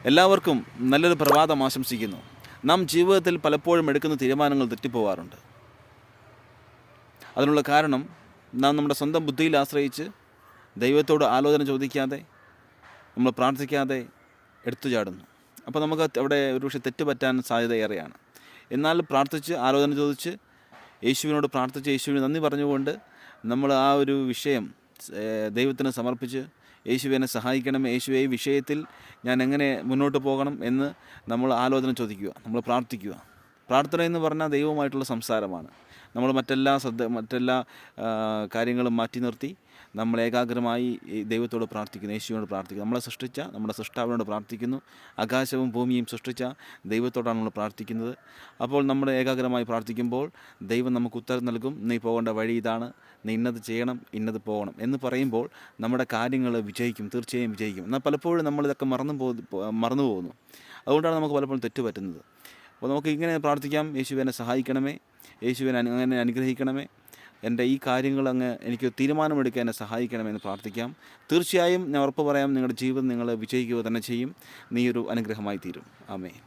എല്ലാവർക്കും നല്ലൊരു പ്രഭാതം ആശംസിക്കുന്നു. നാം ജീവിതത്തിൽ പലപ്പോഴും എടുക്കുന്ന തീരുമാനങ്ങൾ തെറ്റിപ്പോവാറുണ്ട്. അതിനുള്ള കാരണം നാം നമ്മുടെ സ്വന്തം ബുദ്ധിയിൽ ആശ്രയിച്ച് ദൈവത്തോട് ആലോചന ചോദിക്കാതെ നമ്മൾ പ്രാർത്ഥിക്കാതെ എടുത്തു ചാടുന്നു. അപ്പോൾ നമുക്ക് അവിടെ ഒരുപക്ഷെ തെറ്റ് പറ്റാൻ സാധ്യതയേറെയാണ്. എന്നാൽ പ്രാർത്ഥിച്ച് ആലോചന ചോദിച്ച് യേശുവിനോട് പ്രാർത്ഥിച്ച് യേശുവിന് നന്ദി പറഞ്ഞുകൊണ്ട് നമ്മൾ ആ ഒരു വിഷയം ദൈവത്തിന് സമർപ്പിച്ച് യേശുവിനെ സഹായിക്കണമേ, യേശുവെ ഈ വിഷയത്തിൽ ഞാൻ എങ്ങനെ മുന്നോട്ട് പോകണം എന്ന് നമ്മൾ ആലോചന ചോദിക്കുക, നമ്മൾ പ്രാർത്ഥിക്കുക. പ്രാർത്ഥന എന്ന് പറഞ്ഞാൽ ദൈവവുമായിട്ടുള്ള സംസാരമാണ്. നമ്മൾ മറ്റെല്ലാ കാര്യങ്ങളും മാറ്റി നിർത്തി നമ്മൾ ഏകാഗ്രമായി ദൈവത്തോട് പ്രാർത്ഥിക്കുന്നു, യേശുവിനോട് പ്രാർത്ഥിക്കുന്നു. നമ്മളെ സൃഷ്ടിച്ച നമ്മുടെ സൃഷ്ടാവിനോട് പ്രാർത്ഥിക്കുന്നു. ആകാശവും ഭൂമിയും സൃഷ്ടിച്ച ദൈവത്തോടാണ് നമ്മൾ പ്രാർത്ഥിക്കുന്നത്. അപ്പോൾ നമ്മൾ ഏകാഗ്രമായി പ്രാർത്ഥിക്കുമ്പോൾ ദൈവം നമുക്ക് ഉത്തരം നൽകും. നീ പോകേണ്ട വഴി ഇതാണ്, നീ ഇന്നത് ചെയ്യണം, ഇന്നത് പോകണം എന്ന് പറയുമ്പോൾ നമ്മുടെ കാര്യങ്ങൾ വിജയിക്കും, തീർച്ചയായും വിജയിക്കും. എന്നാൽ പലപ്പോഴും നമ്മളിതൊക്കെ മറന്നു പോകുന്നു. അതുകൊണ്ടാണ് നമുക്ക് പലപ്പോഴും തെറ്റ് പറ്റുന്നത്. അപ്പോൾ നമുക്ക് ഇങ്ങനെ പ്രാർത്ഥിക്കാം: യേശുവിനെ സഹായിക്കണമേ, യേശുവിനെ അങ്ങനെ അനുഗ്രഹിക്കണമേ, എൻ്റെ ഈ കാര്യങ്ങൾ എനിക്ക് തീരുമാനമെടുക്കാൻ എന്നെ സഹായിക്കണമെന്ന് പ്രാർത്ഥിക്കാം. തീർച്ചയായും ഞാൻ ഉറപ്പ് പറയാം, നിങ്ങളുടെ ജീവിതം നിങ്ങൾ വിജയിക്കുക തന്നെ ചെയ്യും. നീ ഒരു അനുഗ്രഹമായി തീരും. ആമേൻ.